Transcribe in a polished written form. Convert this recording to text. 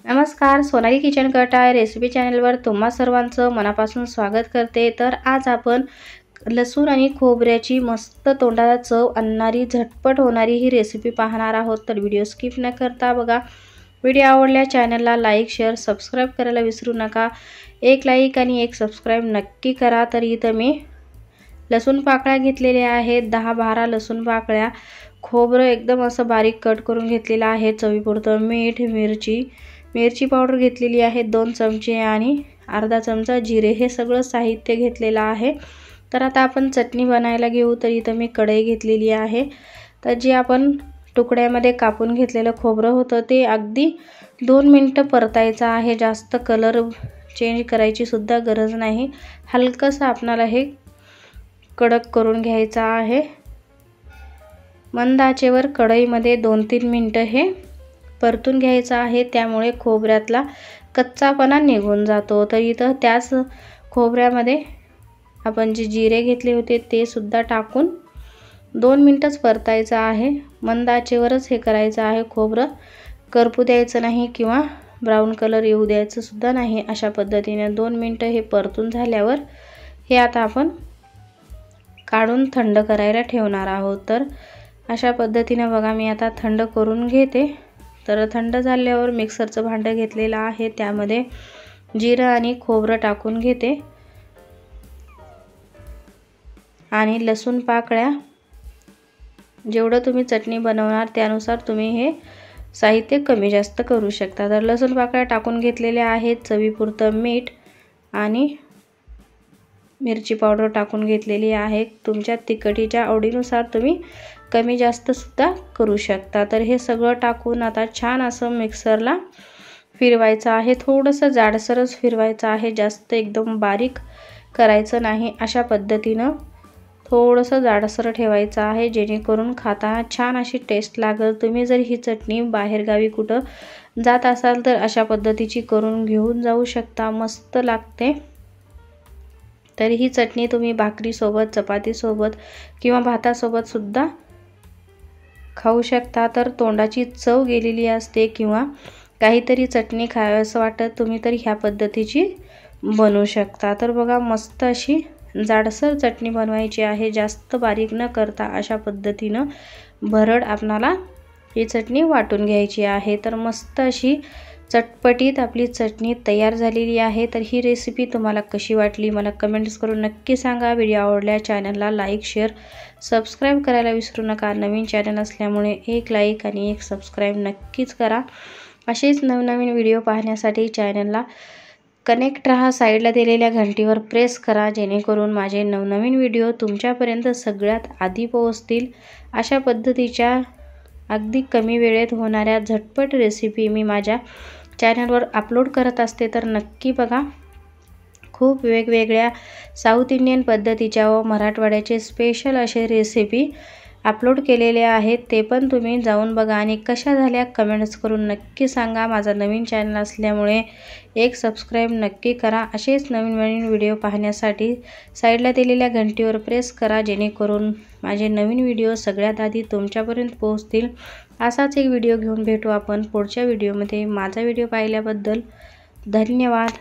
नमस्कार, सोनाली किचन कटाय रेसिपी चॅनलवर तुम्हा सर्वांचं मनापासून स्वागत करते। तर आज आपण लसूण आणि खोबऱ्याची मस्त तोंडाला चव आणणारी झटपट होणारी ही रेसिपी पाहणार आहोत। तर व्हिडिओ स्किप न करता बघा। व्हिडिओ आवडल्यास चॅनलला लाईक शेअर सबस्क्राइब करायला विसरू नका। एक लाईक आणि एक सबस्क्राइब नक्की करा। तर इथं मी लसूण पाकळ्या घेतलेल्या आहेत, 10-12 लसूण पाकळ्या, खोबरं एकदम असं बारीक कट करून घेतलेलं आहे, चवीपुरतं मीठ, मिरची पावडर घेतलेली आहे 2 चमचे आणि अर्धा चमचा जिरे, हे सगळं साहित्य घेतलेलं आहे। तर आता आपण चटणी बनायला घेऊ। तर इथं मी कढई घेतलेली आहे। तर जे आपण तुकड्यामध्ये कापून घेतलेलं खोबरं होतं ते अगदी 2 मिनिटं परतायचं आहे। जास्त कलर चेंज करायची सुद्धा गरज नाही, हलकंसं आपल्याला हे कडक करून घ्यायचं आहे। मंद आचेवर कढईमध्ये 2-3 मिनिटं हे परतून घ्यायचं आहे, त्यामुळे खोबऱ्यातला कच्चापणा निघून जातो। तर इथं त्याच खोबऱ्यामध्ये आपण जे जिरे घेतले होते ते सुद्धा टाकून 2 मिनिटच परतायचं आहे। मंद आचेवरच हे करायचं आहे, खोबरं करपू द्यायचं नाही किंवा ब्राऊन कलर येऊ द्यायचं सुद्धा नाही। अशा पद्धतीने 2 मिनिटं हे परतून झाल्यावर हे आता आपण काढून थंड करायला ठेवणार आहोत। तर अशा पद्धतीने बघा मी आता थंड करून घेते। तर थंड झाल्यावर मिक्सरचं भांडं घेतलेलं आहे, त्यामध्ये जिरं आणि खोबरं टाकून घेते आणि लसूण पाकळ्या जेवढं तुम्ही चटणी बनवणार त्यानुसार तुम्ही हे साहित्य कमी जास्त करू शकता। तर लसूण पाकळ्या टाकून घेतलेल्या आहेत, चवीपुरतं मीठ आणि मिरची पावडर टाकून घेतलेली आहे। तुमच्या तिखटीच्या आवडीनुसार तुम्ही कमी जास्त सुद्धा करू शकता। तर हे सगळं टाकून आता छान असं मिक्सरला फिरवायचं आहे, थोडंसं जाडसरच फिरवायचं आहे, जास्त एकदम बारीक करायचं नाही। अशा पद्धतीनं थोडंसं जाडसर ठेवायचं आहे, जेणेकरून खाताना छान अशी टेस्ट लागेल। तुम्ही जर ही चटणी बाहेरगावी कुठं जात असाल तर अशा पद्धतीची करून घेऊन जाऊ शकता, मस्त लागते। तर ही चटणी तुम्ही भाकरीसोबत, चपातीसोबत किंवा भातासोबत सुद्धा खाऊ शकता। तर तोंडाची चव गेलेली असते किंवा काहीतरी चटणी खावंसं वाटतं तुम्ही तर ह्या पद्धतीची बनवू शकता। तर बघा मस्त अशी जाडसर चटणी बनवायची आहे, जास्त बारीक न करता अशा पद्धतीनं भरड आपणाला ही चटणी वाटून घ्यायची आहे। तर मस्त अशी चटपटीत आपली चटणी तयार झालेली आहे। तर ही रेसिपी तुम्हाला कशी वाटली मला कमेंट्स करून नक्की सांगा। व्हिडिओ आवडल्यास चॅनलला लाईक शेअर सबस्क्राइब करायला विसरू नका। नवीन चॅनल असल्यामुळे एक लाईक आणि एक सबस्क्राइब नक्कीच करा। असेच नवनवीन व्हिडिओ पाहण्यासाठी चॅनलला कनेक्ट रहा, साईडला दिलेल्या घंटीवर प्रेस करा, जेणेकरून माझे नवनवीन व्हिडिओ तुमच्यापर्यंत सगळ्यात आधी पोहोचतील। अशा पद्धतीच्या अगदी कमी वेळेत होणाऱ्या झटपट रेसिपी मी माझ्या चॅनलवर अपलोड करत असते। तर नक्की बघा। खूप वेगवेगळ्या साऊथ इंडियन पद्धतीच्या व मराठवाड्याचे स्पेशल असे रेसिपी अपलोड केलेले आहेत, ते पण तुम्ही जाऊन बघा आणि कशा झाल्या कमेंट्स करून नक्की सांगा। माझा नवीन चॅनल असल्यामुळे एक सबस्क्राइब नक्की करा। असेच नवीन व्हिडिओ पाहण्यासाठी साईडला दिलेल्या घंटीवर प्रेस करा, जेणेकरून माझे नवीन व्हिडिओ सगळ्यात आधी तुमच्यापर्यंत पोहोचतील। असाच एक व्हिडिओ घेऊन भेटू आपण पुढच्या व्हिडिओमध्ये। माझा व्हिडिओ पाहिल्याबद्दल धन्यवाद।